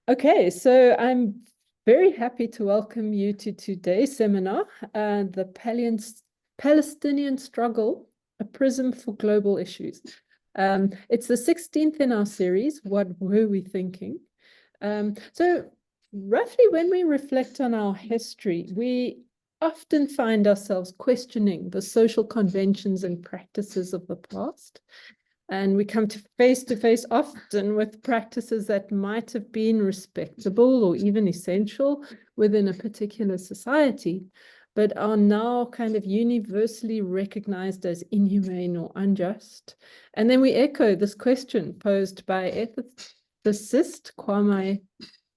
Okay, so I'm very happy to welcome you to today's seminar, the Palestinian Struggle, a Prism for Global Issues. It's the 16th in our series, What Were We Thinking? So roughly when we reflect on our history, we often find ourselves questioning the social conventions and practices of the past. And we come to face often with practices that might have been respectable or even essential within a particular society, but are now kind of universally recognized as inhumane or unjust. And then we echo this question posed by ethicist Kwame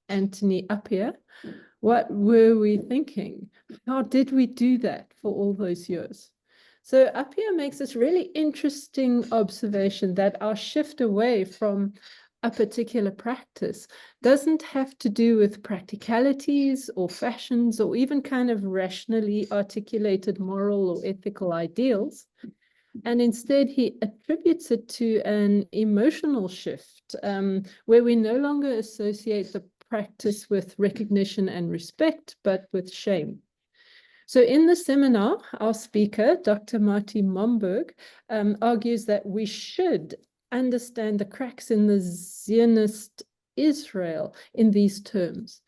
Anthony Appiah. What were we thinking? How did we do that for all those years? So Appiah makes this really interesting observation that our shift away from a particular practice doesn't have to do with practicalities or fashions or even kind of rationally articulated moral or ethical ideals. And instead, he attributes it to an emotional shift where we no longer associate the practice with recognition and respect, but with shame. So in the seminar, our speaker, Dr. Marthie Momberg, argues that we should understand the cracks in the Zionist Israel in these terms.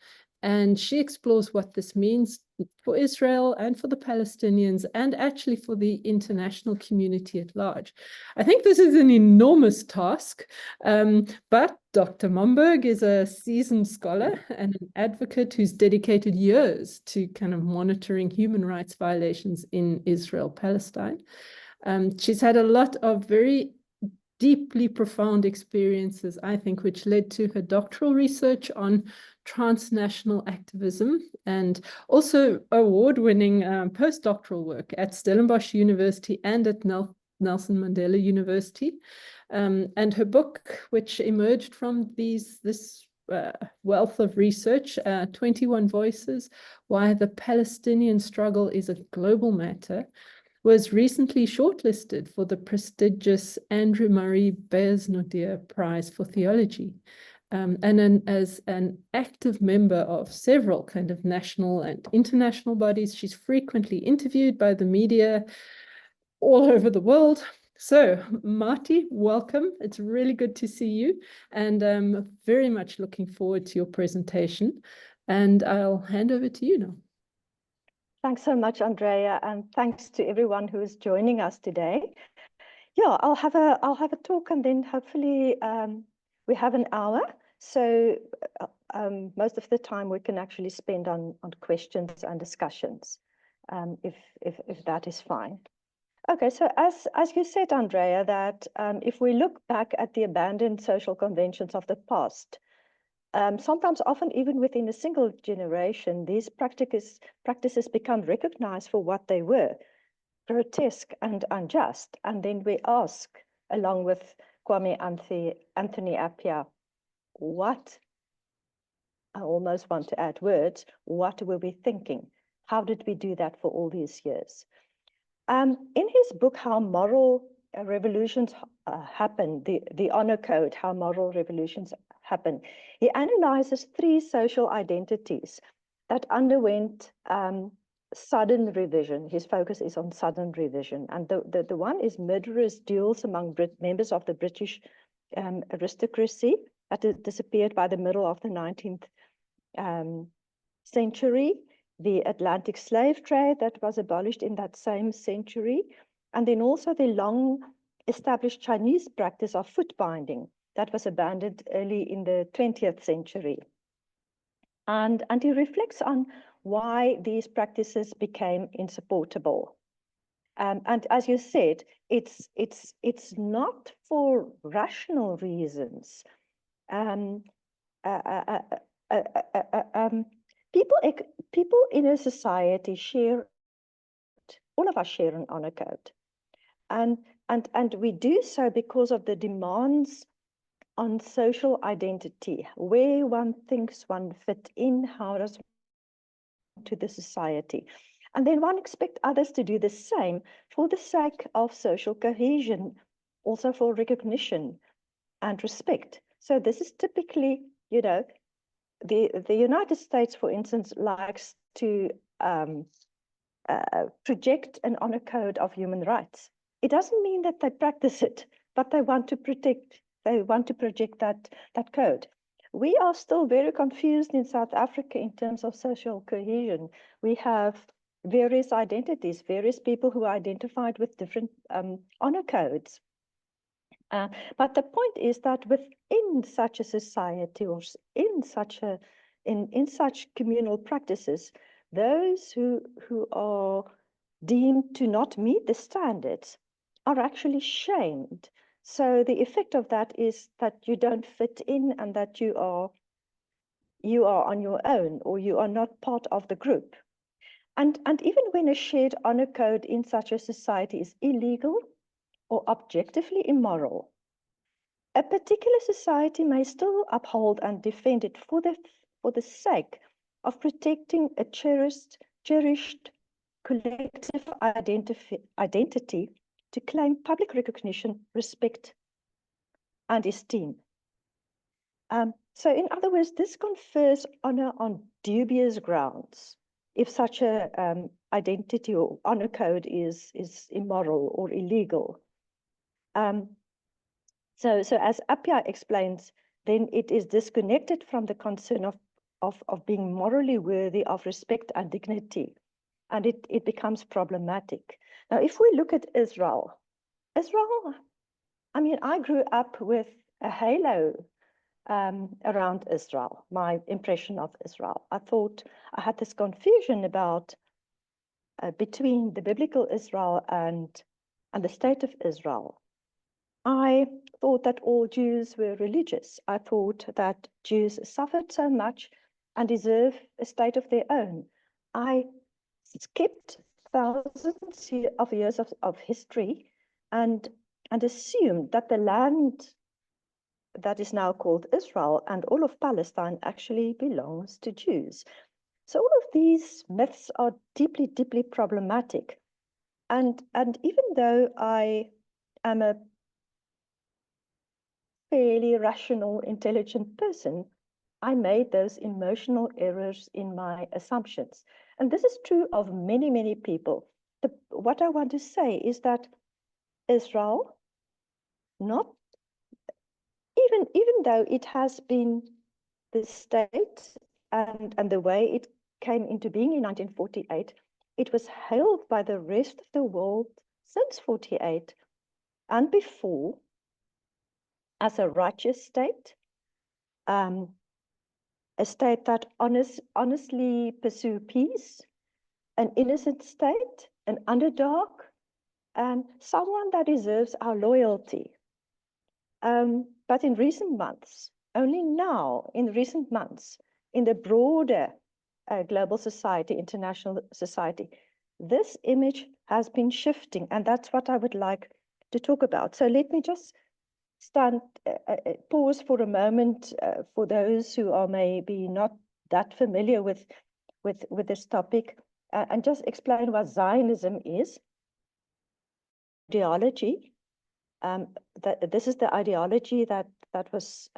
And she explores what this means for Israel and for the Palestinians and actually for the international community at large. I think this is an enormous task, but Dr. Momberg is a seasoned scholar and an advocate who's dedicated years to kind of monitoring human rights violations in Israel, Palestine. She's had a lot of very deeply profound experiences, I think, which led to her doctoral research on transnational activism and also award-winning postdoctoral work at Stellenbosch University and at Nelson Mandela University. And her book, which emerged from this wealth of research, 21 Voices, Why the Palestinian Struggle is a Global Matter, was recently shortlisted for the prestigious Andrew Murray Beyersnoddir Prize for Theology. As an active member of several kind of national and international bodies, she's frequently interviewed by the media all over the world. So, Marthie, welcome. It's really good to see you, and I'm very much looking forward to your presentation. And I'll hand over to you now. Thanks so much, Andrea, and thanks to everyone who is joining us today. Yeah, I'll have a talk, and then hopefully we have an hour. So most of the time we can actually spend on questions and discussions, if that is fine. Okay, so as you said, Andrea, that if we look back at the abandoned social conventions of the past, sometimes, often even within a single generation, these practices become recognized for what they were, grotesque and unjust. And then we ask, along with Kwame Anthony Appiah, what, I almost want to add words, what were we thinking? How did we do that for all these years? In his book, How Moral Revolutions Happen, the Honor Code, How Moral Revolutions Happen, he analyzes 3 social identities that underwent sudden revision. His focus is on sudden revision. And the one is murderous duels among members of the British aristocracy that disappeared by the middle of the 19th century. The Atlantic slave trade that was abolished in that same century, and then also the long-established Chinese practice of foot binding that was abandoned early in the 20th century. And he reflects on why these practices became insupportable. And as you said, it's not for rational reasons. People in a society share, all of us share an honor code. And we do so because of the demands on social identity, where one thinks one fit in, how does one to the society. And then one expects others to do the same for the sake of social cohesion, also for recognition and respect. So this is typically, the United States, for instance, likes to project an honor code of human rights. It doesn't mean that they practice it, but they want to project that code. We are still very confused in South Africa in terms of social cohesion. We have various identities, various people who are identified with different honor codes. But the point is that within such a society, or in such communal practices, those who are deemed to not meet the standards are actually shamed. So the effect of that is that you don't fit in, and that you are on your own, or you are not part of the group. And even when a shared honor code in such a society is illegal or objectively immoral, a particular society may still uphold and defend it for the sake of protecting a cherished collective identity to claim public recognition, respect, and esteem. So in other words, this confers honor on dubious grounds if such a identity or honor code is immoral or illegal. So as Appiah explains, then it is disconnected from the concern of being morally worthy of respect and dignity, and it becomes problematic. Now, if we look at Israel, I mean, I grew up with a halo around Israel, my impression of Israel. I thought I had this confusion about between the biblical Israel and the state of Israel. I thought that all Jews were religious. I thought that Jews suffered so much and deserve a state of their own. I skipped thousands of years of history and assumed that the land that is now called Israel and all of Palestine actually belongs to Jews. So all of these myths are deeply, deeply problematic. And even though I am a fairly rational, intelligent person, I made those emotional errors in my assumptions. And this is true of many, many people. What I want to say is that Israel, even though it has been the state and the way it came into being in 1948, it was hailed by the rest of the world since 48 and before as a righteous state, a state that honestly pursue peace, an innocent state, an underdog, and someone that deserves our loyalty. But in recent months, only now, in recent months, in the broader global society, international society, this image has been shifting, and that's what I would like to talk about. So let me just pause for a moment for those who are maybe not that familiar with this topic, and just explain what Zionism is. Ideology. This is the ideology that was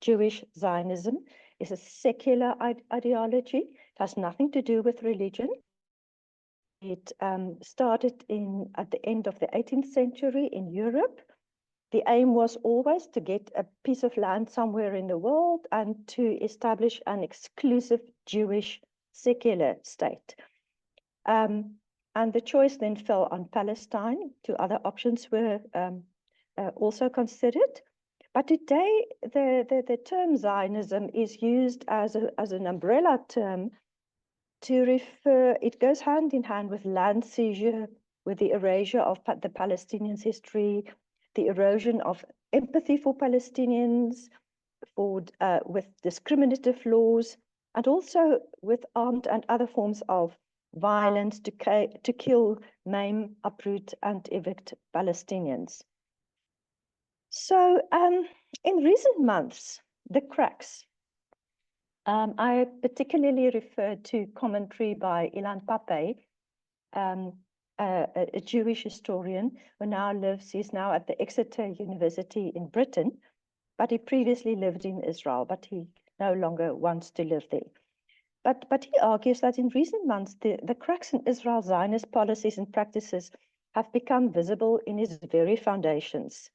Jewish Zionism. Is a secular ideology. It has nothing to do with religion. It started at the end of the 18th century in Europe. The aim was always to get a piece of land somewhere in the world and to establish an exclusive Jewish secular state. And the choice then fell on Palestine. Two other options were also considered. But today, the term Zionism is used as an umbrella term to refer, it goes hand in hand with land seizure, with the erasure of the Palestinians' history, the erosion of empathy for Palestinians, with discriminative laws, and also with armed and other forms of violence to kill, maim, uproot, and evict Palestinians. So in recent months, the cracks. I particularly referred to commentary by Ilan Pappé, a Jewish historian who now he's at the Exeter University in Britain, but he previously lived in Israel, but he no longer wants to live there. But he argues that in recent months, the cracks in Israel's Zionist policies and practices have become visible in its very foundations.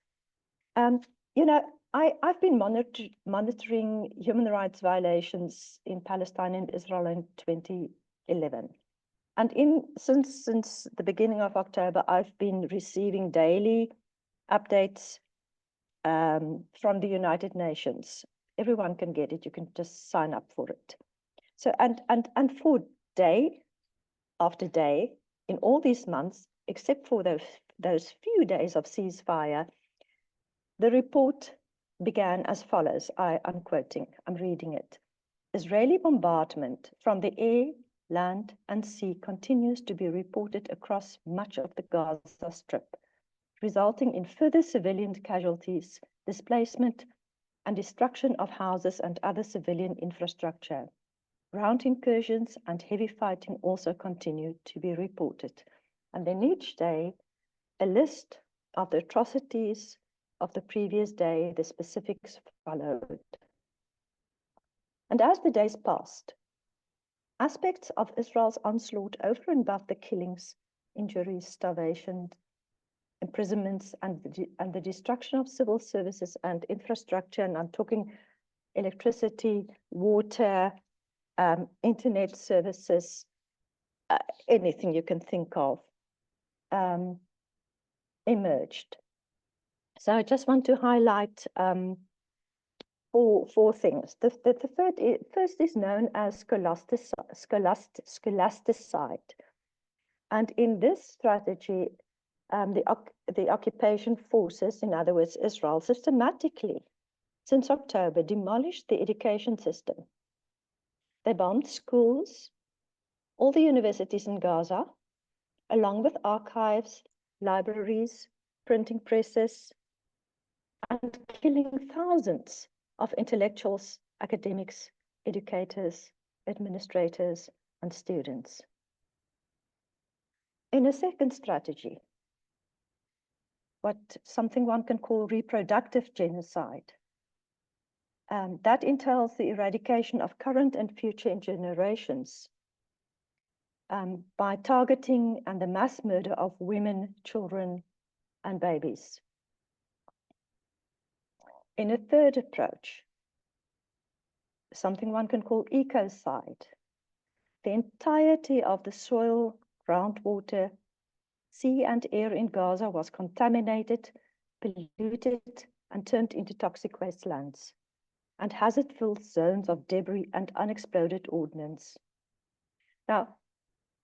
You know, I've been monitoring human rights violations in Palestine and Israel in 2011. And since the beginning of October, I've been receiving daily updates from the United Nations. Everyone can get it. You can just sign up for it. So, and for day after day, in all these months, except for those few days of ceasefire, the report began as follows. I'm quoting, I'm reading it. Israeli bombardment from the air, land, and sea continues to be reported across much of the Gaza Strip, resulting in further civilian casualties, displacement, and destruction of houses and other civilian infrastructure. Ground incursions and heavy fighting also continue to be reported. And then each day, a list of the atrocities of the previous day, the specifics followed. And as the days passed, aspects of Israel's onslaught over and above the killings, injuries, starvation, imprisonments, and the destruction of civil services and infrastructure, and I'm talking electricity, water, internet services, anything you can think of, emerged. So I just want to highlight four things. The first is known as scholasticide. And in this strategy, the occupation forces, in other words, Israel, systematically, since October, demolished the education system. They bombed schools, all the universities in Gaza, along with archives, libraries, printing presses, and killing thousands of intellectuals, academics, educators, administrators, and students. In a second strategy, something one can call reproductive genocide, that entails the eradication of current and future generations by targeting and the mass murder of women, children, and babies. In a third approach, something one can call ecocide, the entirety of the soil, groundwater, sea and air in Gaza was contaminated, polluted, and turned into toxic wastelands, and hazard-filled zones of debris and unexploded ordnance. Now,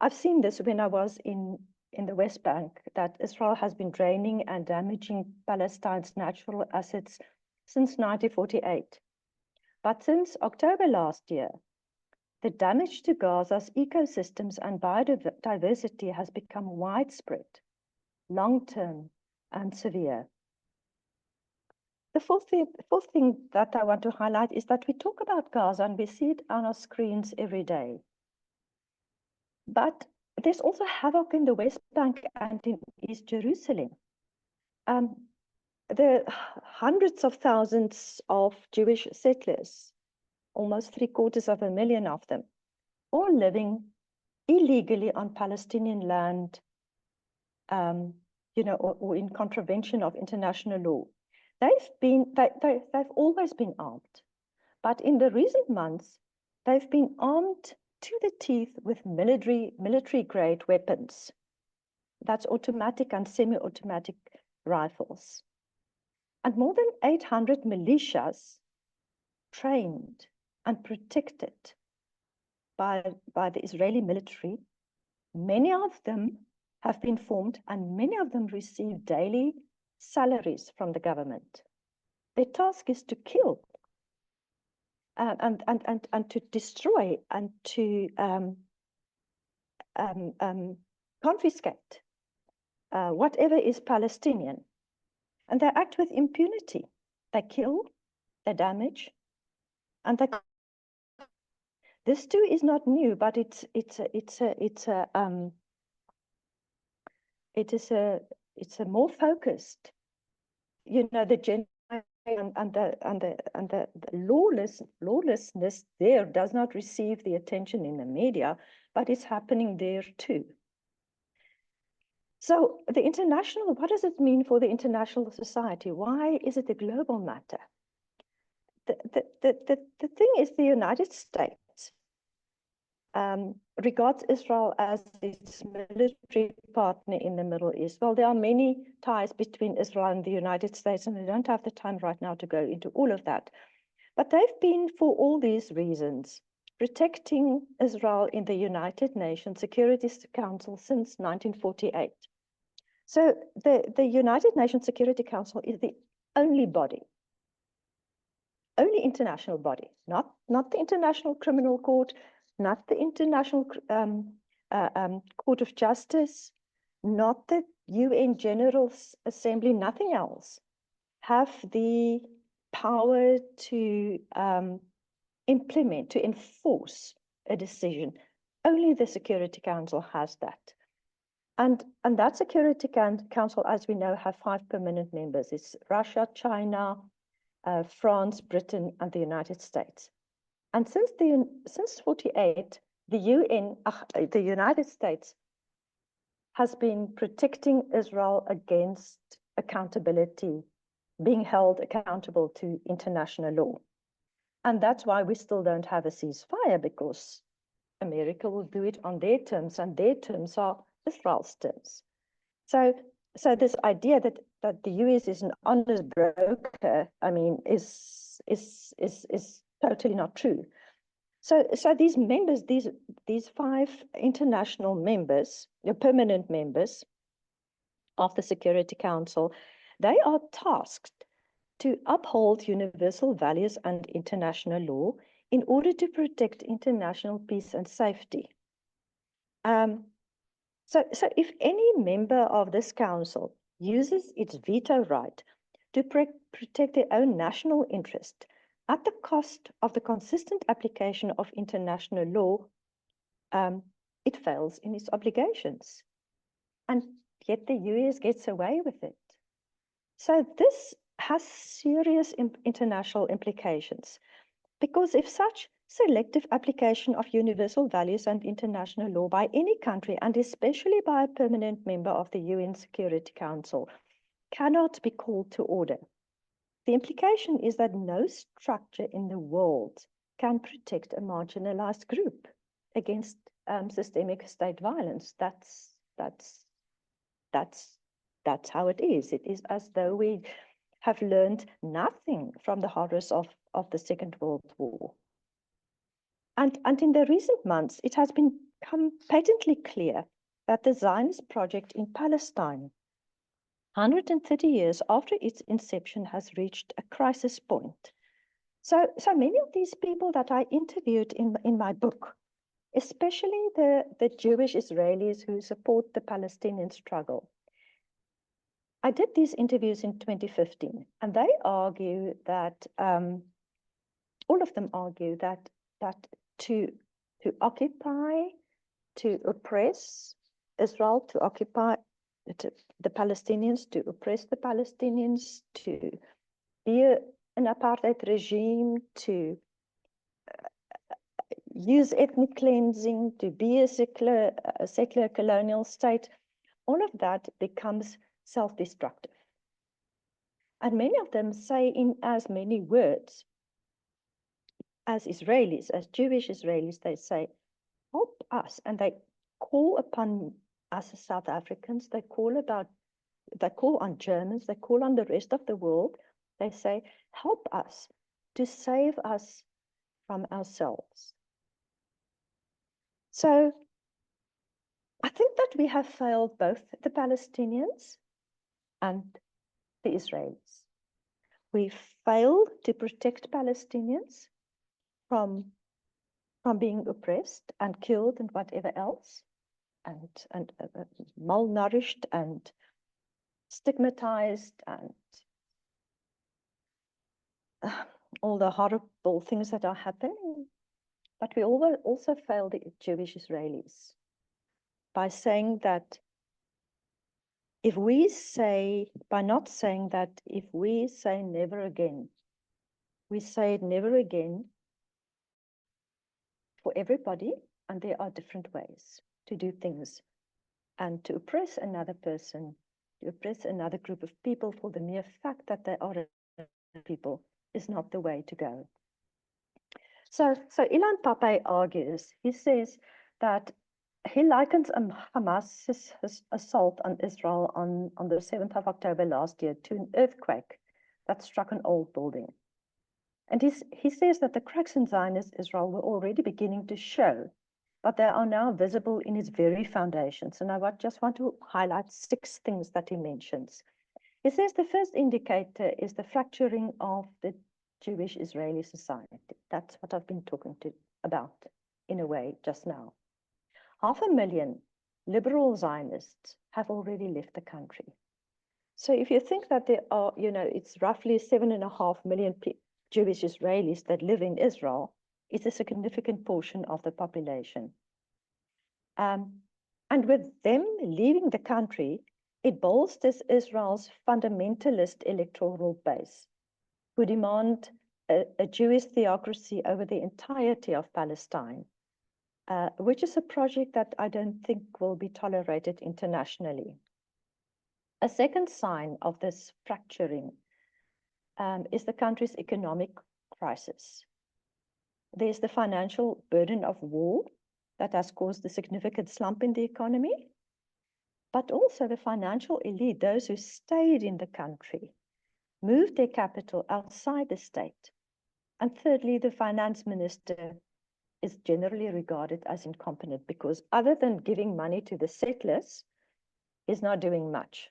I've seen this when I was in the West Bank, that Israel has been draining and damaging Palestine's natural assets since 1948. But since October last year, the damage to Gaza's ecosystems and biodiversity has become widespread, long-term, and severe. The fourth thing that I want to highlight is that we talk about Gaza and we see it on our screens every day. But there's also havoc in the West Bank and in East Jerusalem. The hundreds of thousands of Jewish settlers, almost 750,000 of them, all living illegally on Palestinian land, or in contravention of international law. They've always been armed, but in the recent months, they've been armed to the teeth with military-grade weapons. That's automatic and semi-automatic rifles. And more than 800 militias trained and protected by the Israeli military. Many of them have been formed and many of them receive daily salaries from the government. Their task is to kill and to destroy and to confiscate whatever is Palestinian. And they act with impunity. They kill, they damage, and they. This too is not new, but it's a more focused. The genocide the lawlessness there does not receive the attention in the media, but it's happening there too. So the international, what does it mean for the international society? Why is it a global matter? The thing is, the United States regards Israel as its military partner in the Middle East. Well, there are many ties between Israel and the United States, and we don't have the time right now to go into all of that. But they've been, for all these reasons, protecting Israel in the United Nations Security Council since 1948. So the United Nations Security Council is the only body, only international body, not the International Criminal Court, not the International Court of Justice, not the UN General Assembly, nothing else, have the power to implement, to enforce a decision. Only the Security Council has that. And that Security Council, as we know, have 5 permanent members. It's Russia, China, France, Britain, and the United States. And since 48, the United States has been protecting Israel against accountability, being held accountable to international law. And that's why we still don't have a ceasefire, because America will do it on their terms, and their terms are Israel's terms. So this idea that the US is an honest broker, I mean, is totally not true. So these members, these 5 international members, the permanent members of the Security Council, they are tasked to uphold universal values and international law in order to protect international peace and safety. So if any member of this council uses its veto right to protect their own national interest at the cost of the consistent application of international law, it fails in its obligations. And yet the US gets away with it. So this has serious international implications, because if such selective application of universal values and international law by any country, and especially by a permanent member of the UN Security Council, cannot be called to order, the implication is that no structure in the world can protect a marginalized group against systemic state violence. That's how it is. It is as though we have learned nothing from the horrors of the Second World War. And in the recent months, it has become patently clear that the Zionist project in Palestine, 130 years after its inception, has reached a crisis point. So many of these people that I interviewed in my book, especially the Jewish Israelis who support the Palestinian struggle, I did these interviews in 2015, and they argue that, all of them argue that to occupy, to oppress Israel, to occupy the Palestinians, to oppress the Palestinians, to be an apartheid regime, to use ethnic cleansing, to be a secular colonial state, all of that becomes self-destructive. And many of them say in as many words as Israelis, as Jewish Israelis, they say, help us. And they call upon us as South Africans, they call on Germans, they call on the rest of the world. They say, help us to save us from ourselves. So I think that we have failed both the Palestinians and the Israelis. We failed to protect Palestinians from being oppressed and killed and whatever else, and malnourished and stigmatized, and all the horrible things that are happening. But we also failed the Jewish Israelis by saying that if we say, by not saying that, if we say never again, we say it never again for everybody, and there are different ways to do things. And to oppress another person, to oppress another group of people for the mere fact that they are people is not the way to go. So Ilan Pape argues, he says that he likens Hamas's assault on Israel on the 7th of October last year to an earthquake that struck an old building. And he says that the cracks in Zionist Israel were already beginning to show, but they are now visible in its very foundations. And I just want to highlight 6 things that he mentions. He says the first indicator is the fracturing of the Jewish Israeli society. That's what I've been talking about in a way just now. 500,000 liberal Zionists have already left the country. So if you think that there are, it's roughly 7.5 million Jewish Israelis that live in Israel, it's a significant portion of the population. And with them leaving the country, it bolsters Israel's fundamentalist electoral base, who demand a Jewish theocracy over the entirety of Palestine, which is a project that I don't think will be tolerated internationally. A second sign of this fracturing is the country's economic crisis. There's the financial burden of war that has caused a significant slump in the economy, but also the financial elite, those who stayed in the country, moved their capital outside the state. And thirdly, the finance minister is generally regarded as incompetent because other than giving money to the settlers, he's not doing much.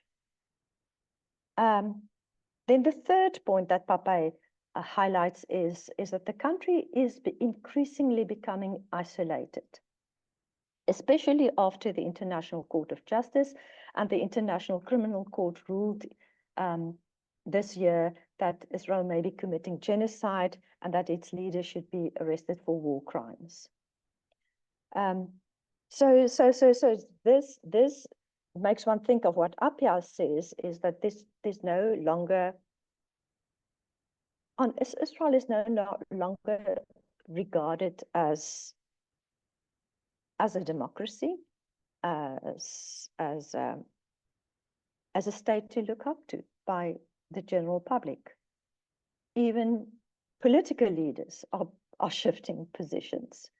Then the third point that Pape highlights is that the country is increasingly becoming isolated, especially after the International Court of Justice and the International Criminal Court ruled this year that Israel may be committing genocide and that its leaders should be arrested for war crimes. So this makes one think of what Appiah says, is that there's no longer, Israel is no longer regarded as a democracy, as a state to look up to by the general public. Even political leaders are shifting positions.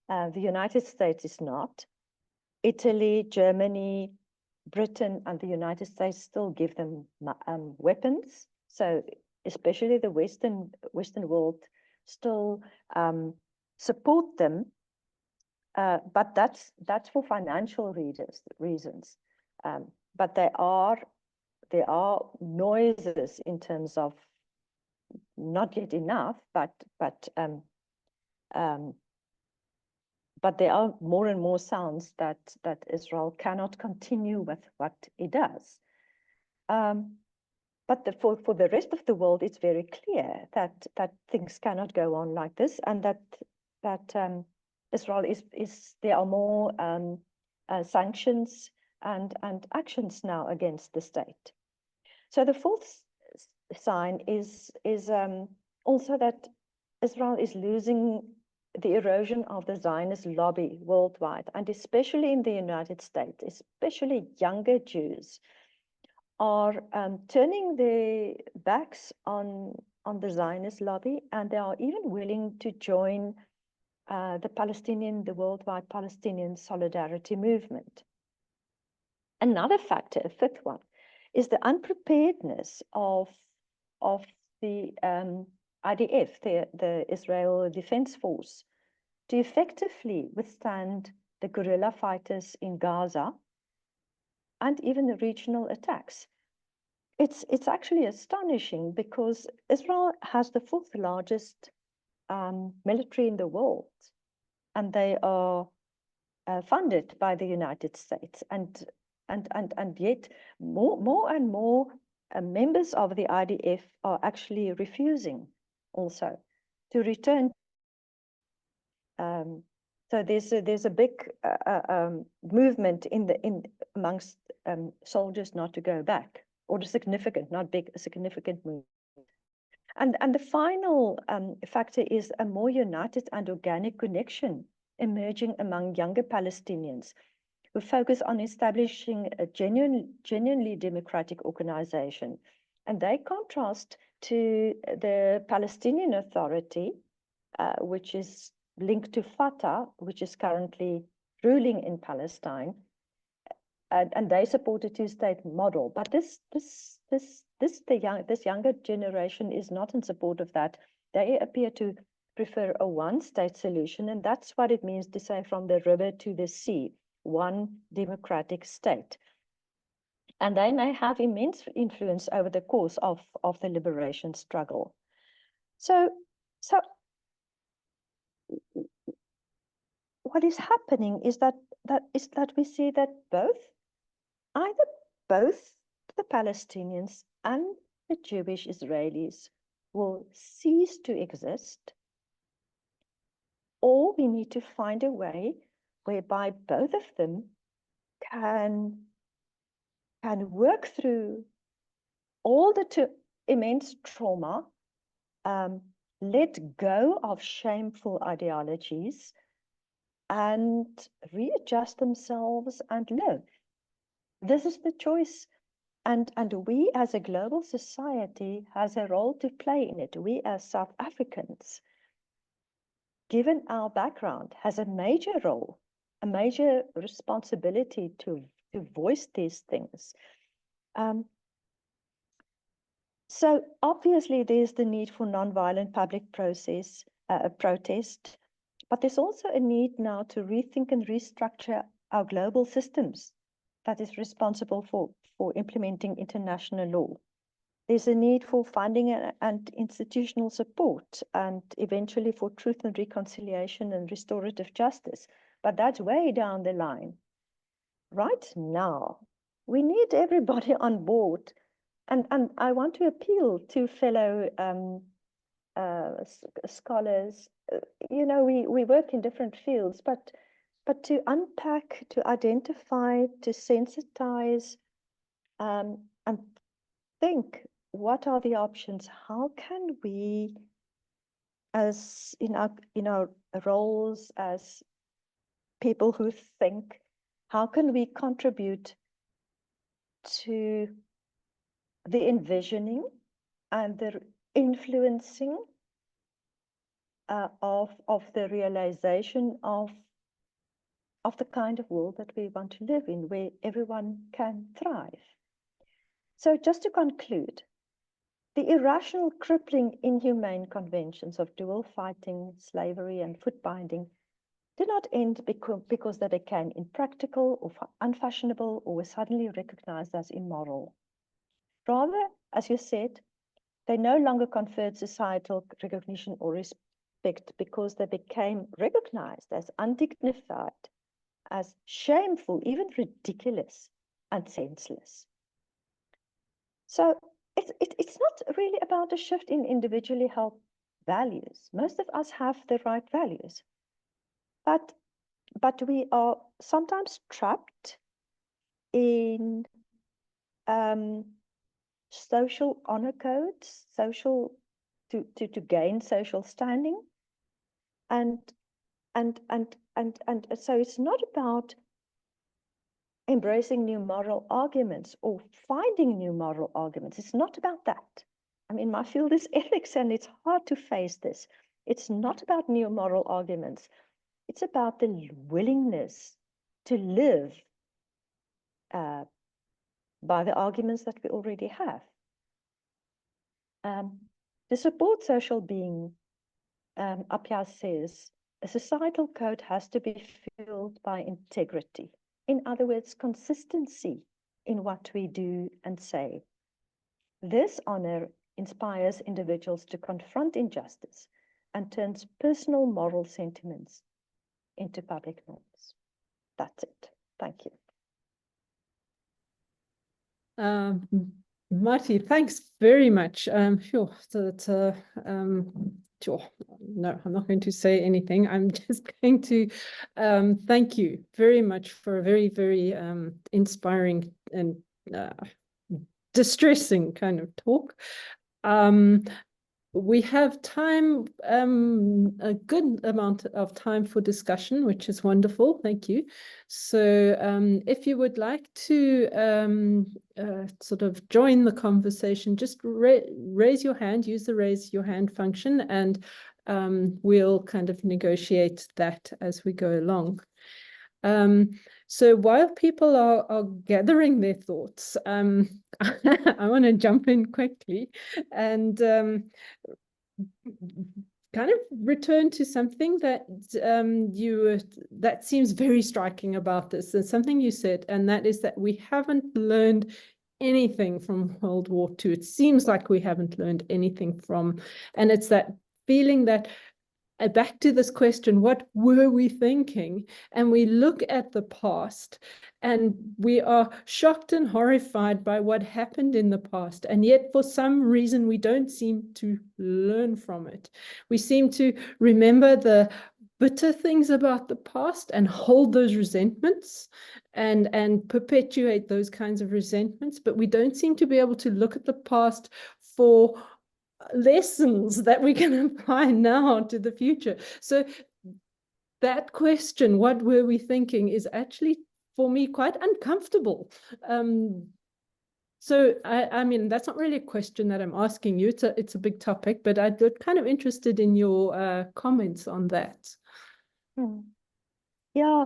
The United States is not. Italy, Germany, Britain, and the United States still give them weapons. So especially the Western world still support them. But that's for financial reasons. But there are noises in terms of not yet enough, but there are more and more sounds that Israel cannot continue with what it does. But for the rest of the world, it's very clear that things cannot go on like this, and that Israel there are more sanctions and actions now against the state. So the fourth sign is also that Israel is losing the erosion of the Zionist lobby worldwide, and especially in the United States, especially younger Jews are turning their backs on the Zionist lobby, and they are even willing to join the worldwide Palestinian solidarity movement. Another factor, a fifth one, is the unpreparedness of the IDF, the Israel Defense Force, to effectively withstand the guerrilla fighters in Gaza and even the regional attacks. It's actually astonishing because Israel has the 4th largest military in the world, and they are funded by the United States, and yet more and more members of the IDF are actually refusing also to return. So there's a big movement amongst soldiers not to go back, or a significant, not big, a significant movement. And the final factor is a more united and organic connection emerging among younger Palestinians who focus on establishing a genuinely democratic organization. And they contrast to the Palestinian Authority, which is linked to Fatah, which is currently ruling in Palestine, and they support a two-state model. But this younger generation is not in support of that. They appear to prefer a one-state solution, and that's what it means to say from the river to the sea, one democratic state. And they may have immense influence over the course of the liberation struggle. So what is happening is that we see that either both the Palestinians and the Jewish Israelis will cease to exist, or we need to find a way whereby both of them can work through all the immense trauma, let go of shameful ideologies, and readjust themselves and live. This is the choice. And we as a global society has a role to play in it. We as South Africans, given our background, has a major role, a major responsibility to voice these things. So obviously there's the need for nonviolent public protest, but there's also a need now to rethink and restructure our global systems that is responsible for implementing international law. There's a need for funding and institutional support, and eventually for truth and reconciliation and restorative justice. But that's way down the line. Right now, we need everybody on board. And I want to appeal to fellow scholars. You know, we work in different fields, but to unpack, to identify, to sensitize, and think, what are the options? How can we, as in our roles as people who think, how can we contribute to the envisioning and the influencing of the realization of the kind of world that we want to live in, where everyone can thrive? So just to conclude, the irrational, crippling, inhumane conventions of dual fighting, slavery, and foot binding did not end because they became impractical or unfashionable or were suddenly recognized as immoral. Rather, as you said, they no longer conferred societal recognition or respect because they became recognized as undignified, as shameful, even ridiculous, and senseless. So it's not really about a shift in individually held values. Most of us have the right values, but we are sometimes trapped in social honor codes, to gain social standing, and so it's not about embracing new moral arguments or finding new moral arguments. It's not about that. I mean, my field is ethics, and it's hard to face this. It's not about new moral arguments. It's about the willingness to live by the arguments that we already have. To support social being, Appiah says, a societal code has to be fueled by integrity. In other words, consistency in what we do and say. This honor inspires individuals to confront injustice and turns personal moral sentiments into public norms. That's it. Thank you. Marthie, thanks very much. Sure, no, I'm not going to say anything. I'm just going to thank you very much for a very, very inspiring and distressing kind of talk. We have time, a good amount of time for discussion, which is wonderful. Thank you. So if you would like to sort of join the conversation, just raise your hand, use the raise your hand function, and we'll kind of negotiate that as we go along. So while people are gathering their thoughts, I want to jump in quickly and kind of return to something that that seems very striking about this. There's something you said, and that is that we haven't learned anything from World War II. It seems like we haven't learned anything from, and it's that feeling that back to this question, what were we thinking? And we look at the past and we are shocked and horrified by what happened in the past. And yet for some reason, we don't seem to learn from it. We seem to remember the bitter things about the past and hold those resentments and perpetuate those kinds of resentments. But we don't seem to be able to look at the past for lessons that we can apply now to the future. So that question, what were we thinking, is actually for me quite uncomfortable. So I mean, that's not really a question that I'm asking you. It's a big topic, but I'm kind of interested in your comments on that. Yeah.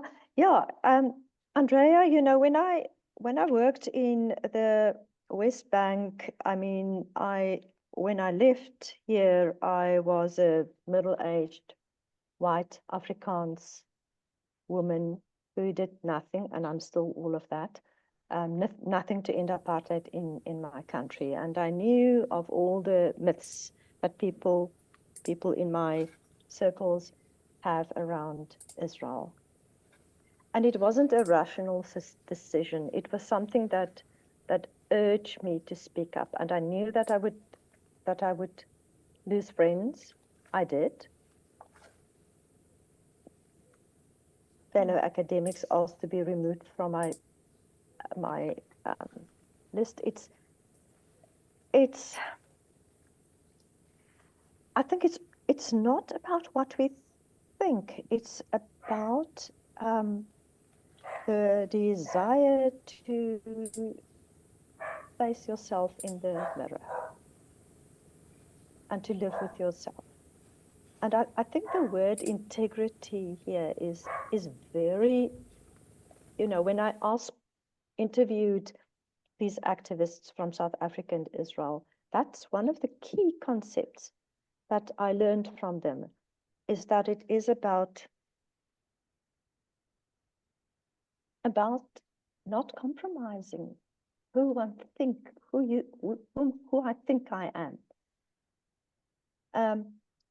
Andrea, you know, when I worked in the West Bank, I mean, when I left here, I was a middle-aged white Afrikaans woman who did nothing, and I'm still all of that, nothing to end apartheid in my country. And I knew of all the myths that people in my circles have around Israel. And it wasn't a rational decision. It was something that urged me to speak up. And I knew that I would lose friends. I did. Fellow academics asked to be removed from my list. I think it's not about what we think. It's about the desire to face yourself in the mirror and to live with yourself. And I think the word integrity here is very, you know, when I interviewed these activists from South Africa and Israel, that's one of the key concepts that I learned from them, is that it is about not compromising who I think I am.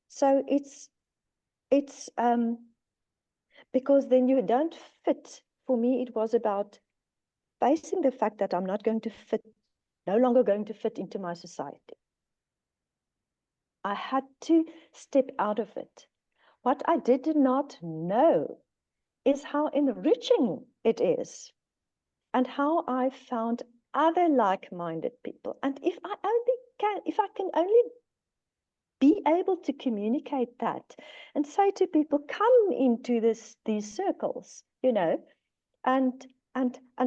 So it's because then you don't fit. For me, it was about facing the fact that I'm not going to fit, no longer going to fit into my society. I had to step out of it. What I did not know is how enriching it is and how I found other like-minded people. And if I can only be able to communicate that and say to people, come into these circles, you know, and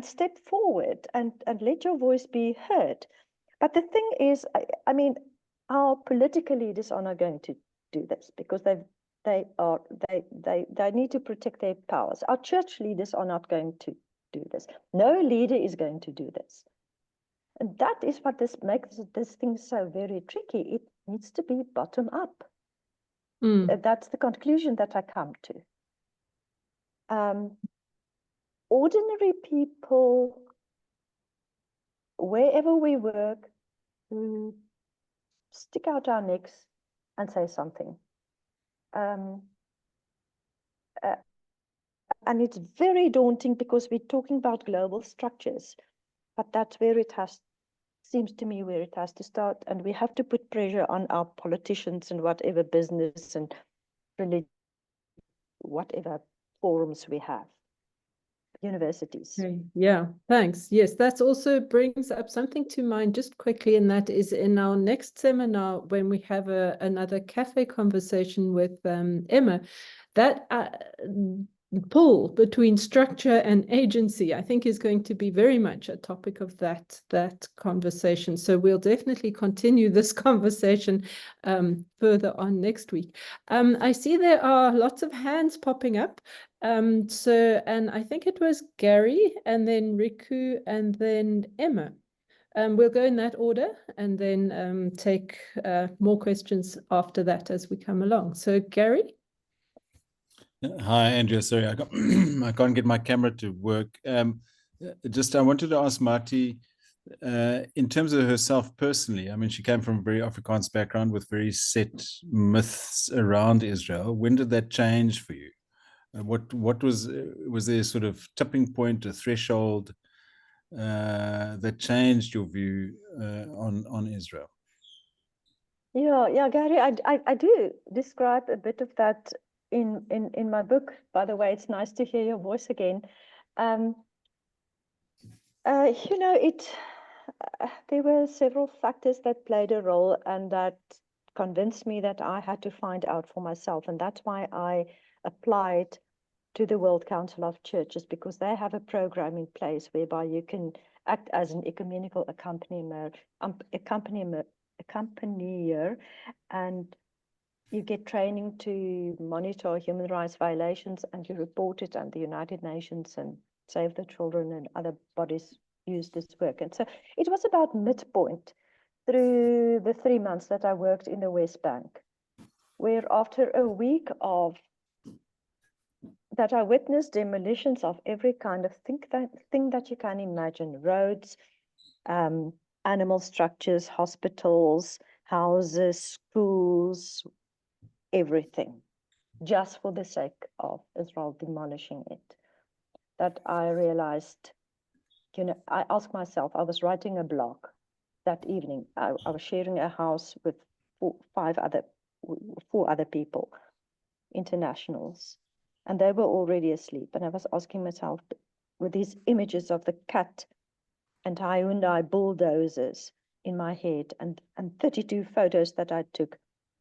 step forward and let your voice be heard. But the thing is, I mean, our political leaders are not going to do this because they need to protect their powers. Our church leaders are not going to do this. No leader is going to do this. And that is what makes this thing so very tricky. It needs to be bottom up. That's the conclusion that I come to. Ordinary people, wherever we work, who stick out our necks and say something. And it's very daunting because we're talking about global structures, but that's where it has seems to me where it has to start, and we have to put pressure on our politicians and whatever business and religion, whatever forums we have, universities. Okay. Yeah, thanks. Yes, that also brings up something to mind just quickly, and that is in our next seminar when we have another cafe conversation with Emma, that pull between structure and agency, I think, is going to be very much a topic of that conversation. So we'll definitely continue this conversation further on next week. I see there are lots of hands popping up. And I think it was Gary, and then Riku, and then Emma. We'll go in that order, and then take more questions after that as we come along. So Gary? Hi, Andrea. Sorry, I can't get my camera to work. I wanted to ask Marthie, in terms of herself personally, I mean, she came from a very Afrikaans background with very set myths around Israel. When did that change for you? What was there sort of tipping point, a threshold that changed your view on Israel? Yeah, Gary, I do describe a bit of that in my book. By the way, it's nice to hear your voice again. There were several factors that played a role and that convinced me that I had to find out for myself, and that's why I applied to the World Council of Churches, because they have a program in place whereby you can act as an ecumenical accompanier, and you get training to monitor human rights violations, and you report it, and the United Nations and Save the Children and other bodies use this work. And so it was about midpoint through the 3 months that I worked in the West Bank, where after a week of that I witnessed demolitions of every kind of thing that you can imagine: roads, animal structures, hospitals, houses, schools, everything, just for the sake of Israel demolishing it. That I realized, I asked myself, I was writing a blog that evening. I was sharing a house with four other people, internationals, and they were already asleep. And I was asking myself, with these images of the cat and Hyundai bulldozers in my head, and 32 photos that I took,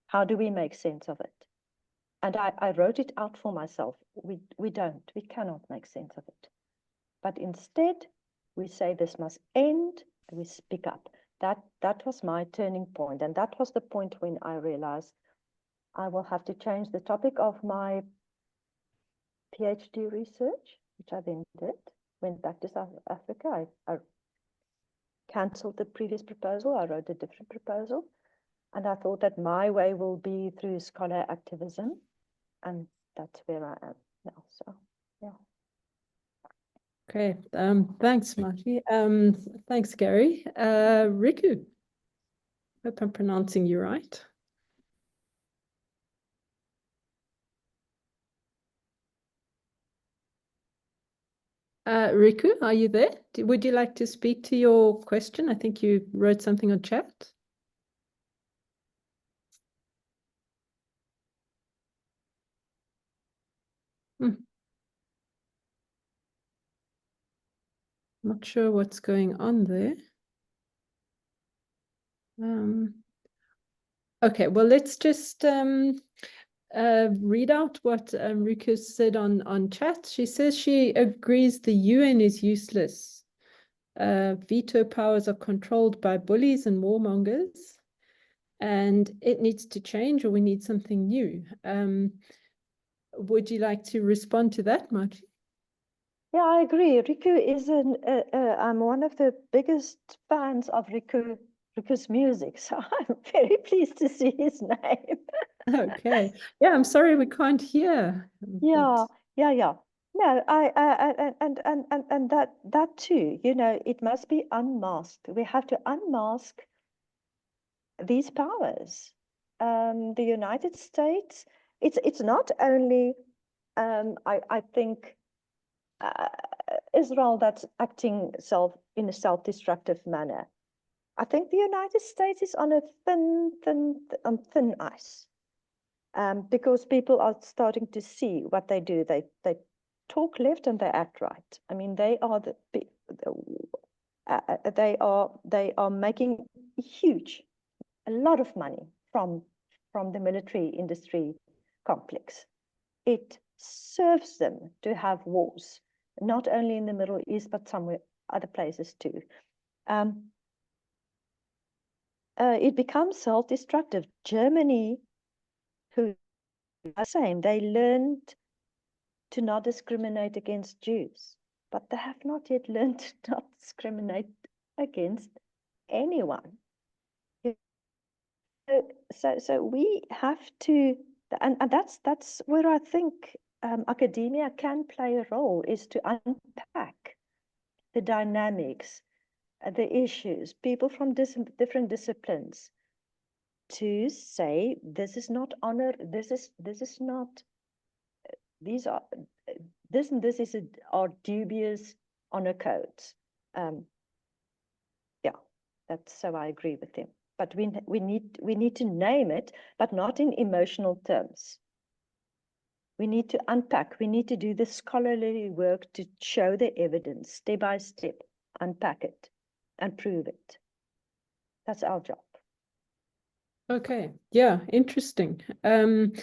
how do we make sense of it? And I wrote it out for myself. We cannot make sense of it. But instead, we say this must end, and we speak up. That was my turning point. And that was the point when I realized I will have to change the topic of my PhD research, which I then did, went back to South Africa. I cancelled the previous proposal. I wrote a different proposal. And I thought that my way will be through scholar activism. And that's where I am now. So, yeah. Okay, thanks, Marthie. Thanks, Gary. Riku, hope I'm pronouncing you right. Riku, are you there? Would you like to speak to your question? I think you wrote something on chat. Not sure what's going on there. Okay, well, let's just read out what Riku said on chat. She says she agrees the UN is useless. Veto powers are controlled by bullies and warmongers, and it needs to change, or we need something new. Would you like to respond to that, Marthie? Yeah, I agree. Riku is I'm one of the biggest fans of Riku's music, so I'm very pleased to see his name. Okay. Yeah, I'm sorry we can't hear. Yeah. No, and that too, it must be unmasked. We have to unmask these powers. The United States, it's not only I think Israel that's acting in a self-destructive manner. I think the United States is on a thin ice, because people are starting to see what they do. They talk left and they act right. I mean, they are they are making a lot of money from the military industry complex. It serves them to have wars, not only in the Middle East, but somewhere other places too. It becomes self-destructive. Germany, who are saying they learned to not discriminate against Jews, but they have not yet learned to not discriminate against anyone. So we have to, and that's where I think academia can play a role, is to unpack the dynamics, the issues, people from different disciplines, to say this is not honor, this is not, these are this and this are dubious honor codes. Yeah, so I agree with him. But we need to name it, but not in emotional terms. We need to unpack. We need to do the scholarly work to show the evidence step by step, unpack it, and prove it. That's our job. Okay, yeah, interesting. I'm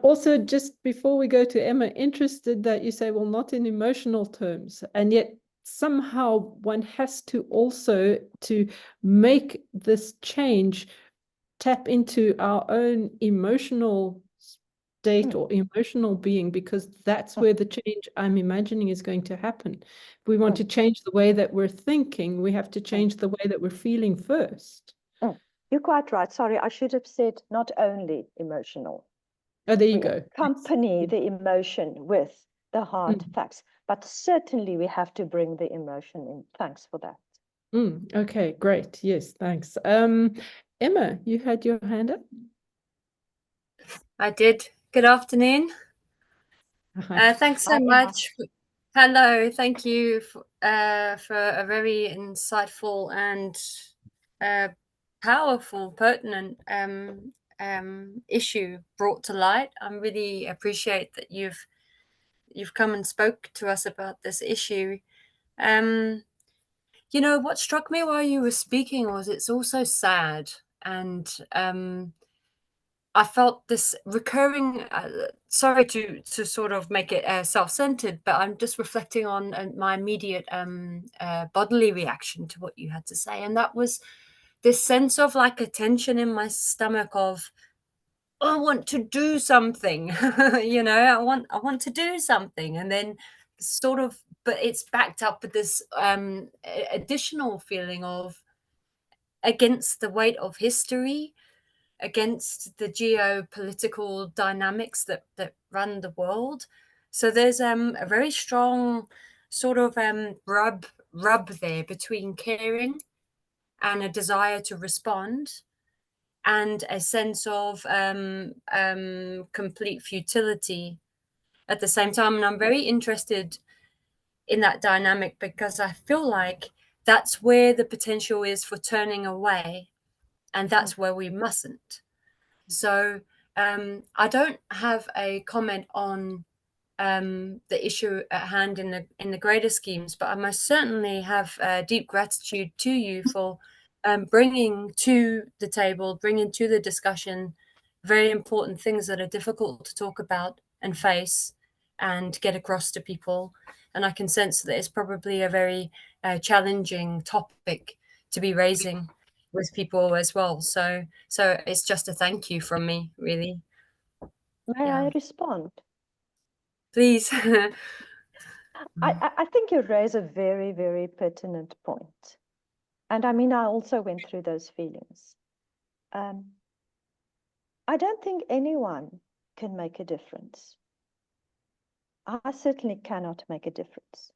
also, just before we go to Emma, interested that you say, well, not in emotional terms, and yet somehow one has to also, to make this change, tap into our own emotional state or emotional being, because that's where the change, I'm imagining, is going to happen. If we want to change the way that we're thinking, we have to change the way that we're feeling first. You're quite right. Sorry, I should have said not only emotional. Oh, there you go. Accompany the emotion with the hard facts, but certainly we have to bring the emotion in. Thanks for that. Okay, great. Yes, thanks. Emma, you had your hand up? I did. Good afternoon. Thanks so much. Hello, thank you for a very insightful and powerful, pertinent issue brought to light. I really appreciate that you've come and spoke to us about this issue. You know, what struck me while you were speaking was it's also sad, and I felt this recurring, sorry to sort of make it self-centered, but I'm just reflecting on my immediate bodily reaction to what you had to say. And that was this sense of like a tension in my stomach of, I want to do something, you know, I want to do something. And then sort of, but it's backed up with this additional feeling of against the weight of history, against the geopolitical dynamics that run the world. So there's a very strong sort of rub there between caring and a desire to respond, and a sense of complete futility at the same time. And I'm very interested in that dynamic, because I feel like that's where the potential is for turning away, and that's where we mustn't. So I don't have a comment on the issue at hand in the greater schemes, but I most certainly have deep gratitude to you for bringing to the table, bringing to the discussion very important things that are difficult to talk about and face and get across to people. And I can sense that it's probably a very challenging topic to be raising with people as well. So it's just a thank you from me, really. May I respond? Please. I think you raise a very, very pertinent point. And I mean, I also went through those feelings. I don't think anyone can make a difference. I certainly cannot make a difference.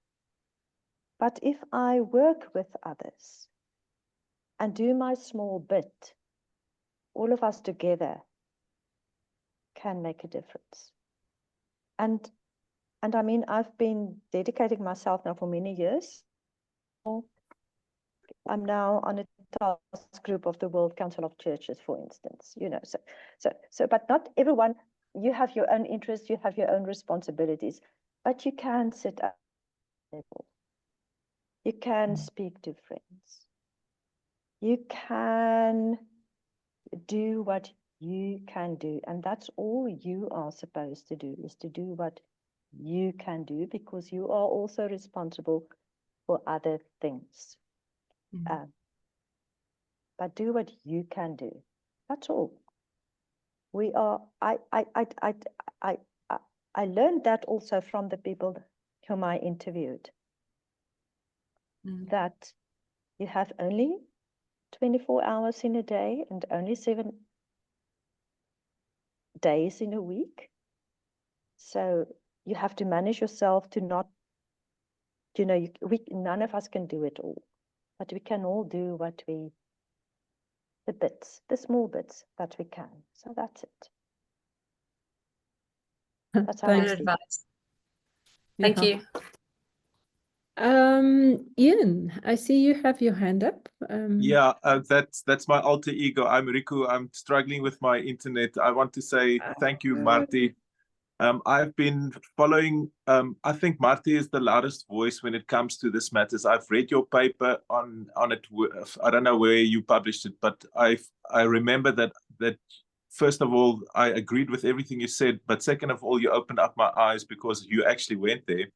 But if I work with others and do my small bit, all of us together can make a difference. And I mean, I've been dedicating myself now for many years. I'm now on a task group of the World Council of Churches, for instance, you know, but not everyone, you have your own interests, you have your own responsibilities, but you can sit at the table. You can speak to friends. You can do what you can do. And that's all you are supposed to do, is to do what you can do, because you are also responsible for other things. But do what you can do. That's all. We are, I learned that also from the people whom I interviewed, that you have only 24 hours in a day and only 7 days in a week. So you have to manage yourself to not, you know, none of us can do it all, but we can all do what we, the bits, the small bits that we can. So that's it. That's how I Good see advice. Thank you. Ian, I see you have your hand up. Yeah, that's my alter ego. I'm Riku. I'm struggling with my internet. I want to say thank you, Marthie. I've been following, I think Marthie is the loudest voice when it comes to this matters. I've read your paper on it. I don't know where you published it, but I remember that first of all, I agreed with everything you said, but second of all, you opened up my eyes because you actually went there.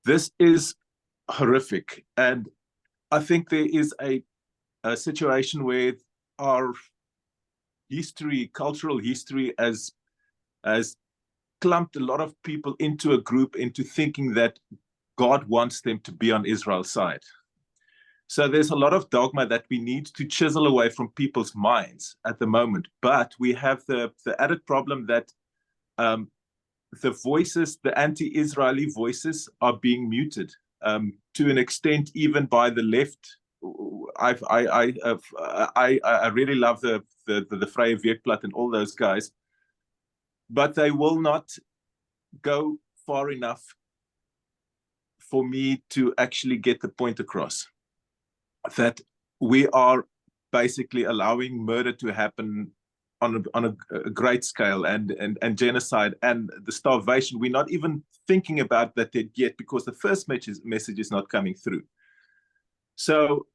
This is horrific. And I think there is a situation where our history, cultural history, has clumped a lot of people into a group into thinking that God wants them to be on Israel's side. So there's a lot of dogma that we need to chisel away from people's minds at the moment. But we have the added problem that the voices, the anti-Israeli voices, are being muted to an extent, even by the left. I really love the Vrije Weekblad and all those guys, but they will not go far enough for me to actually get the point across that we are basically allowing murder to happen on a great scale, and genocide and the starvation. We're not even thinking about that yet, because the first message is not coming through. So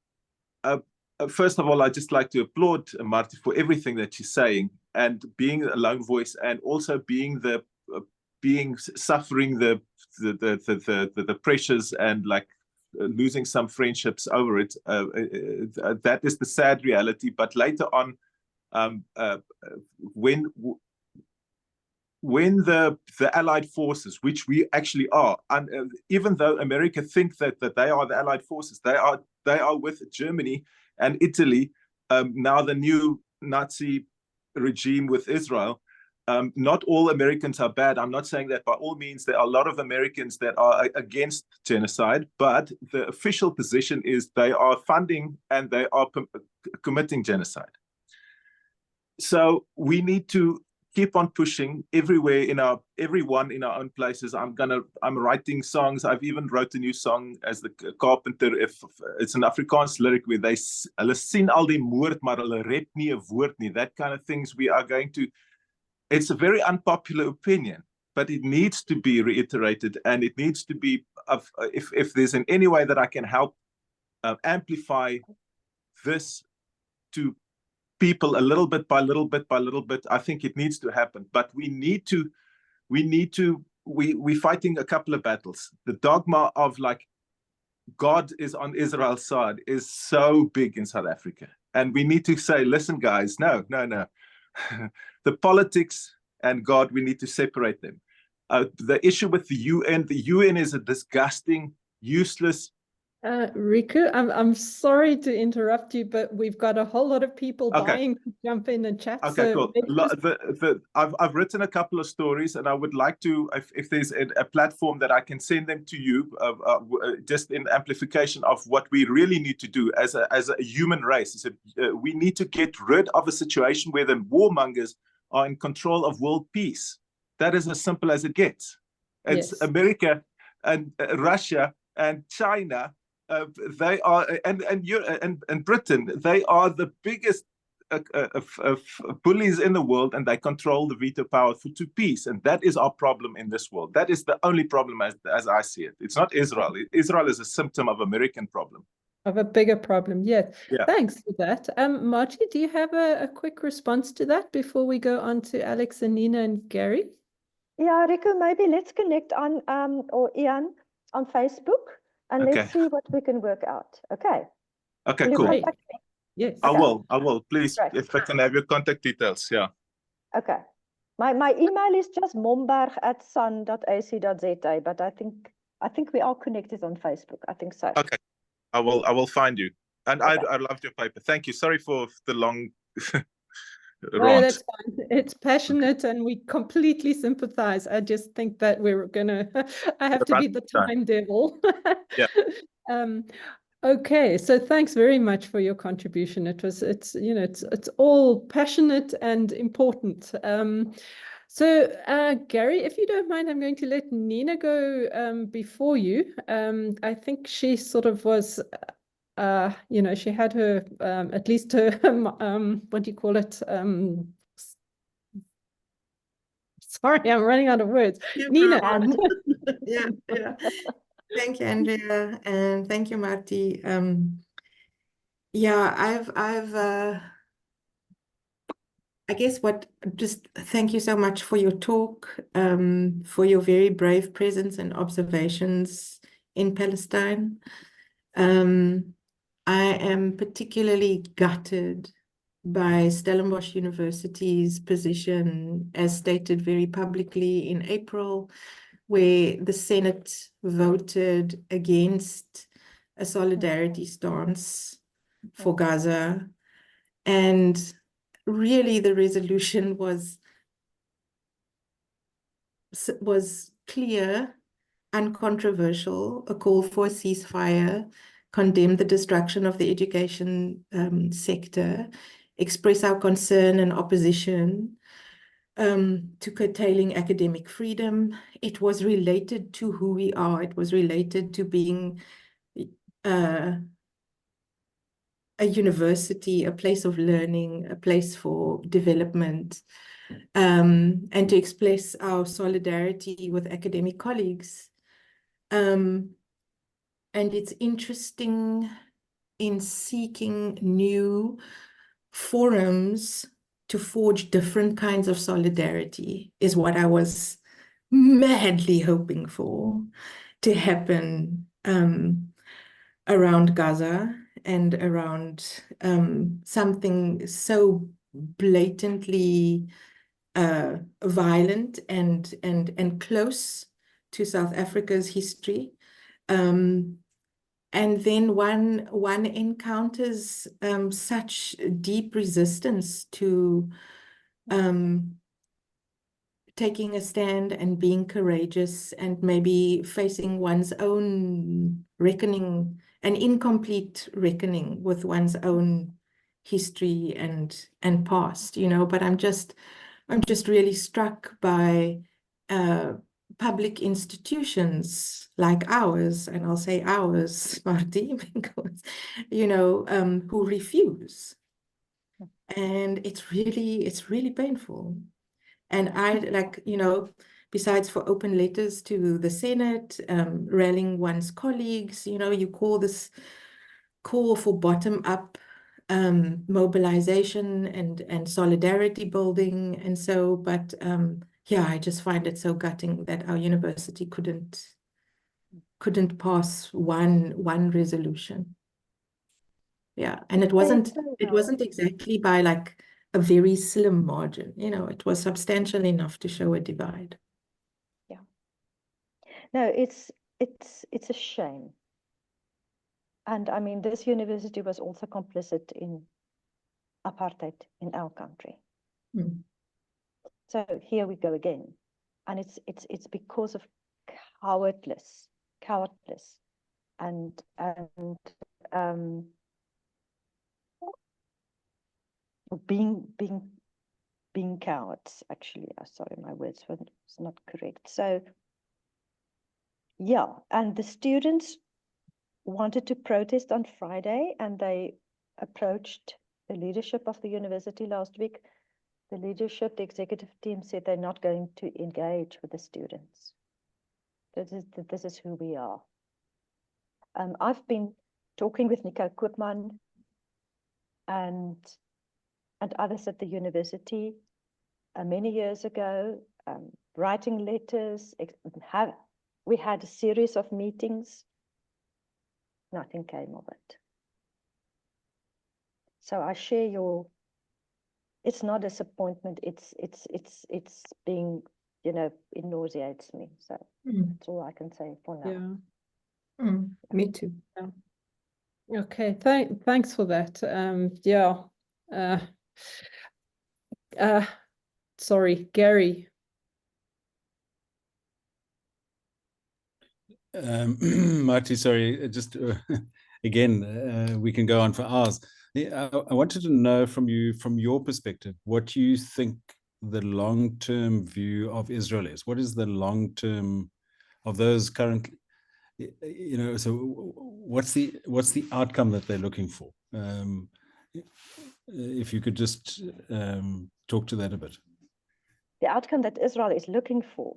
first of all, I'd just like to applaud Marthie for everything that she's saying, and being a lone voice, and also being suffering the pressures, and like losing some friendships over it. That is the sad reality. But later on, when the Allied forces, which we actually are, and even though America think that they are the Allied forces, they are with Germany and Italy, now the new Nazi regime with Israel. Not all Americans are bad. I'm not saying that by all means. There are a lot of Americans that are against genocide, but the official position is they are funding and they are committing genocide. So we need to keep on pushing everywhere, everyone in our own places. I'm writing songs. I've even wrote a new song as the Carpenter. If it's an Afrikaans lyric where hulle sien al die moord, maar hulle red nie 'n woord nie. That kind of things we are going to. It's a very unpopular opinion, but it needs to be reiterated, and it needs to be. If there's in any way that I can help amplify this to people a little bit by little bit by little bit, I think it needs to happen. But we're fighting a couple of battles. The dogma of like God is on Israel's side is so big in South Africa, and we need to say, listen, guys, no. The politics and God, we need to separate them. The issue with the UN is a disgusting, useless. Riku, I'm sorry to interrupt you, but we've got a whole lot of people dying to jump in and chat. Okay, so cool. I've written a couple of stories, and I would like to, if there's a platform that I can send them to you, just in amplification of what we really need to do as a human race. We need to get rid of a situation where the warmongers are in control of world peace. That is as simple as it gets. It's America and Russia and China they are, and Britain, they are the biggest bullies in the world, and they control the veto power to peace. And that is our problem in this world. That is the only problem as I see it. It's not Israel. Israel is a symptom of American problem. Of a bigger problem, yes. Yeah. Thanks for that. Marthie, do you have a quick response to that before we go on to Alex and Nina and Gary? Yeah, Rico, maybe let's connect on or Ian on Facebook, and let's see what we can work out. Okay. Okay, Will you cool. contact me? Yes. I will. Please, Right. if I can have your contact details, yeah. Okay. My email is just momberg@san.ac.za, but I think we are connected on Facebook. I think so. Okay. I will find you. And Okay. I loved your paper. Thank you. Sorry for the long No, rant. that's fine. It's passionate and we completely sympathize. I just think that we're gonna, I have to be the time devil. Yeah. Okay, so thanks very much for your contribution. It's all passionate and important. So Gary, if you don't mind, I'm going to let Nina go before you. I think she sort of was, she had her, at least her, what do you call it? Sorry, I'm running out of words. No Nina. Yeah. Thank you, Andrea, and thank you, Marthie. Yeah, I guess just thank you so much for your talk, for your very brave presence and observations in Palestine. I am particularly gutted by Stellenbosch University's position, as stated very publicly in April, where the Senate voted against a solidarity stance for Gaza. And really the resolution was clear, uncontroversial, a call for a ceasefire, condemn the destruction of the education sector, express our concern and opposition to curtailing academic freedom. It was related to who we are. It was related to being a university, a place of learning, a place for development, and to express our solidarity with academic colleagues. And it's interesting in seeking new forums to forge different kinds of solidarity is what I was madly hoping for to happen around Gaza and around something so blatantly violent and close to South Africa's history. And then one encounters such deep resistance to taking a stand and being courageous and maybe facing one's own reckoning, an incomplete reckoning with one's own history and past, but I'm just really struck by public institutions like ours, and I'll say ours, Marthie, because, who refuse. And it's really painful. And I besides for open letters to the Senate, rallying one's colleagues, you call for bottom-up mobilization and solidarity building. And so, but yeah, I just find it so gutting that our university couldn't pass one resolution. Yeah, and it wasn't exactly by like a very slim margin, it was substantial enough to show a divide. Yeah. No, it's a shame. And I mean, this university was also complicit in apartheid in our country. Mm. So here we go again. And it's because of cowardless and being cowards, actually. Sorry, my words were not correct. So yeah, and the students wanted to protest on Friday, and they approached the leadership of the university last week. The leadership, the executive team, said they're not going to engage with the students. This is who we are. I've been talking with Nico Koopman and others at the university many years ago, writing letters. We had a series of meetings. Nothing came of it. So I share your. It's not disappointment. It's being, you know, it nauseates me. So that's all I can say for now. Yeah. Me too. Yeah. Okay. Thanks for that. Yeah. Sorry, Gary. Marthie, sorry, just again, we can go on for hours. I wanted to know from you, from your perspective, what you think the long-term view of Israel is. What is the long-term of those current, you know, so what's the outcome that they're looking for? If you could just talk to that a bit. The outcome that Israel is looking for.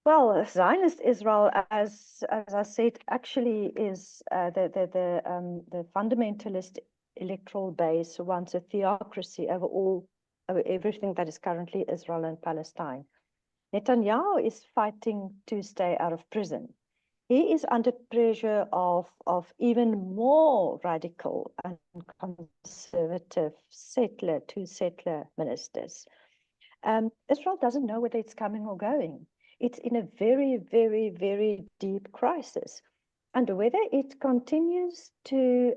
Well, Zionist Israel, as I said, actually is the fundamentalist electoral base wants a theocracy over everything that is currently Israel and Palestine. Netanyahu is fighting to stay out of prison. He is under pressure of even more radical and conservative settler ministers. Israel doesn't know whether it's coming or going. It's in a very, very, very deep crisis. And whether it continues to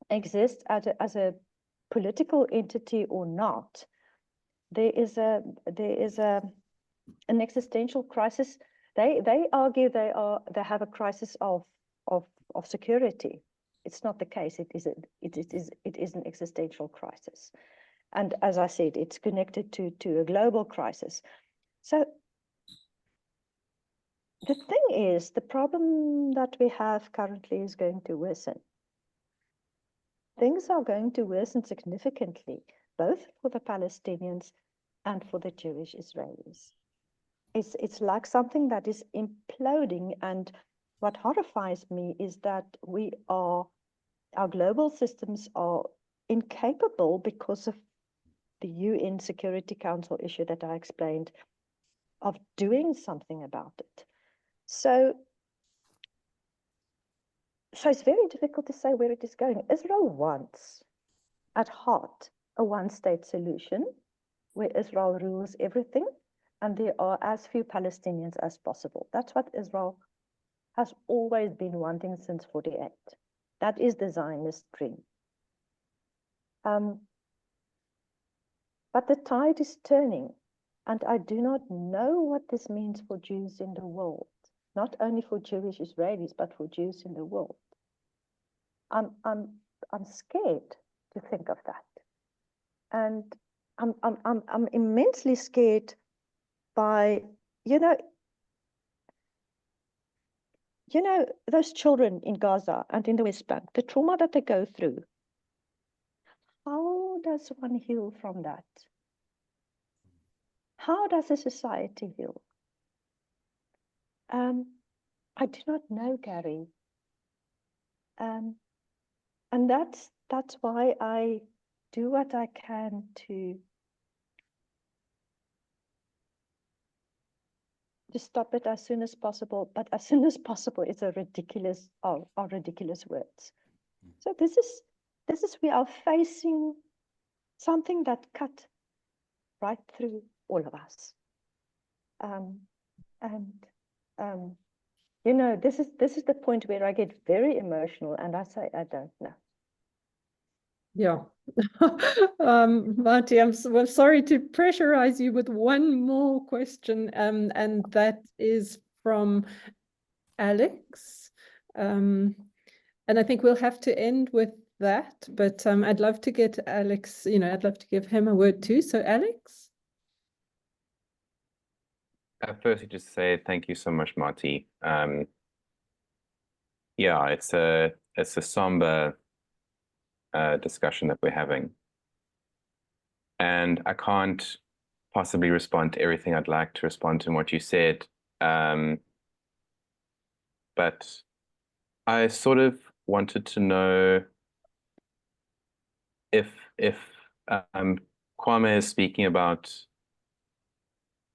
exist as a political entity or not, there is an existential crisis. They argue they have a crisis of security. It's not the case. It is an existential crisis. And as I said, it's connected to a global crisis. So the thing is, the problem that we have currently is going to worsen. Things are going to worsen significantly, both for the Palestinians and for the Jewish Israelis. It's like something that is imploding, and what horrifies me is that our global systems are incapable because of the UN Security Council issue that I explained, of doing something about it. So it's very difficult to say where it is going. Israel wants, at heart, a one-state solution where Israel rules everything and there are as few Palestinians as possible. That's what Israel has always been wanting since 1948. That is the Zionist dream. But the tide is turning, and I do not know what this means for Jews in the world. Not only for Jewish Israelis, but for Jews in the world. I'm scared to think of that, and I'm immensely scared by you know those children in Gaza and in the West Bank, the trauma that they go through. How does one heal from that? How does a society heal? I do not know, Gary. And that's why I do what I can to stop it as soon as possible. But as soon as possible is a ridiculous are ridiculous words. So this is we are facing something that cut right through all of us. You know, this is the point where I get very emotional and I say, I don't know. Yeah. Marthie, I'm sorry to pressurize you with one more question, and that is from Alex. And I think we'll have to end with that, but I'd love to get Alex, I'd love to give him a word too. So Alex? Firstly, just say thank you so much, Marthie. yeah, it's a somber discussion that we're having. And I can't possibly respond to everything I'd like to respond to in what you said. But I sort of wanted to know if Kwame is speaking about,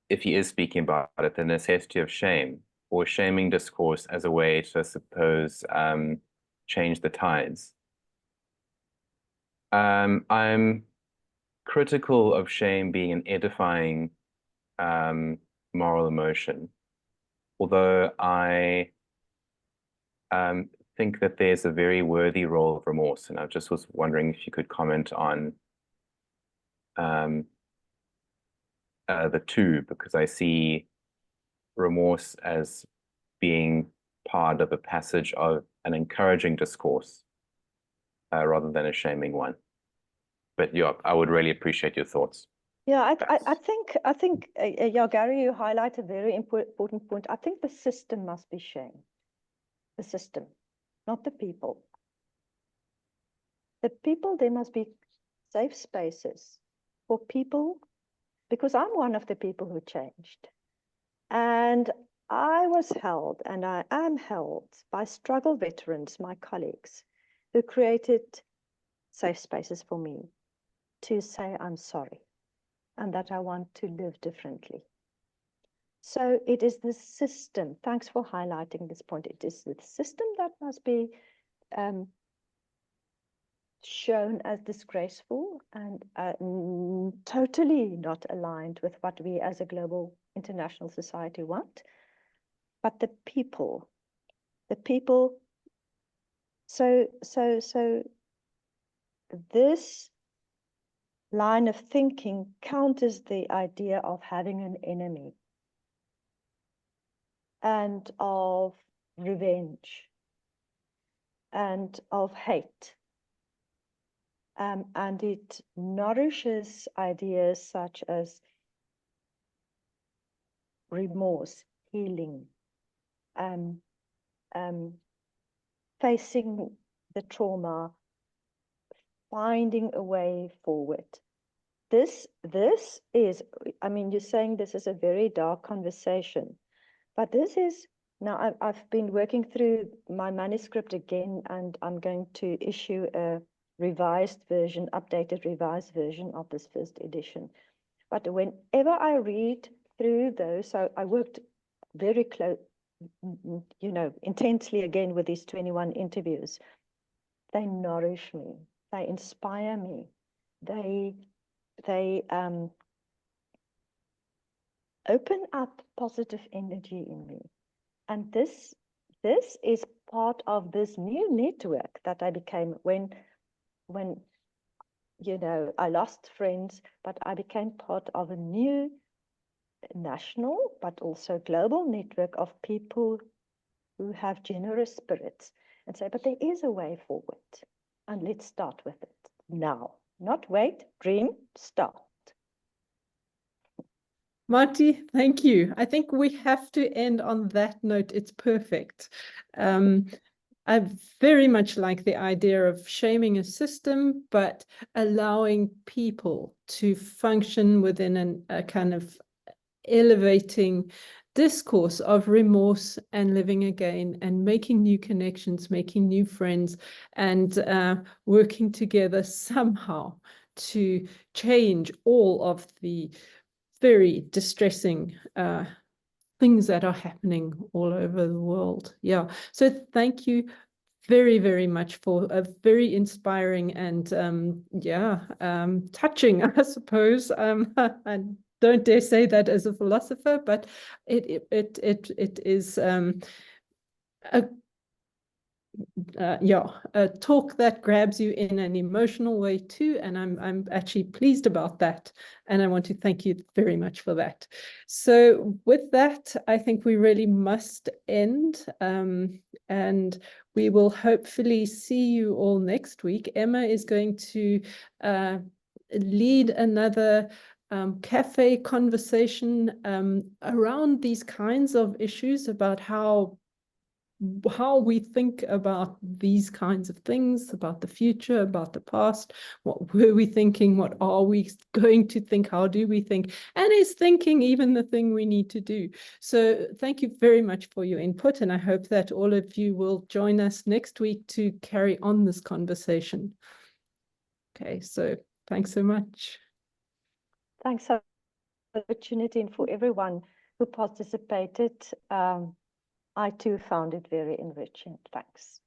if he is speaking about it, the necessity of shame, or shaming discourse as a way to, I suppose, change the tides. I'm critical of shame being an edifying moral emotion, although I think that there's a very worthy role of remorse, and I just was wondering if you could comment on the two, because I see remorse as being part of a passage of an encouraging discourse rather than a shaming one. But yeah, I would really appreciate your thoughts. Yeah, I think yeah, Gary, you highlight a very important point. I think the system must be shamed. The system, not the people. The people, there must be safe spaces for people, because I'm one of the people who changed. And I was held, and I am held by struggle veterans, my colleagues, who created safe spaces for me to say I'm sorry and that I want to live differently. So it is the system. Thanks for highlighting this point. It is the system that must be shown as disgraceful and totally not aligned with what we as a global international society want. But the people, so this line of thinking counters the idea of having an enemy and of revenge and of hate. And it nourishes ideas such as remorse, healing, facing the trauma, finding a way forward. This is, I mean, you're saying this is a very dark conversation, but this is, now I've been working through my manuscript again, and I'm going to issue a revised version, updated revised version of this first edition. But whenever I read through those, so I worked very close, you know, intensely again with these 21 interviews. They nourish me, they inspire me, they open up positive energy in me. And this is part of this new network that I became when you know, I lost friends, but I became part of a new national, but also global network of people who have generous spirits and say, but there is a way forward, and let's start with it now. Not wait, dream, start. Marthie, thank you. I think we have to end on that note. It's perfect. I very much like the idea of shaming a system, but allowing people to function within a kind of elevating discourse of remorse and living again and making new connections, making new friends, and working together somehow to change all of the very distressing things that are happening all over the world. Yeah, so thank you very, very much for a very inspiring and touching, I suppose. I don't dare say that as a philosopher, but it is a talk that grabs you in an emotional way too, and I'm actually pleased about that, and I want to thank you very much for that. So with that, I think we really must end, and we will hopefully see you all next week. Emma is going to lead another cafe conversation around these kinds of issues about how how we think about these kinds of things, about the future, about the past. What were we thinking? What are we going to think? How do we think? And is thinking even the thing we need to do? So thank you very much for your input. And I hope that all of you will join us next week to carry on this conversation. Okay, so thanks so much. Thanks for the opportunity and for everyone who participated. I too found it very enriching. Thanks.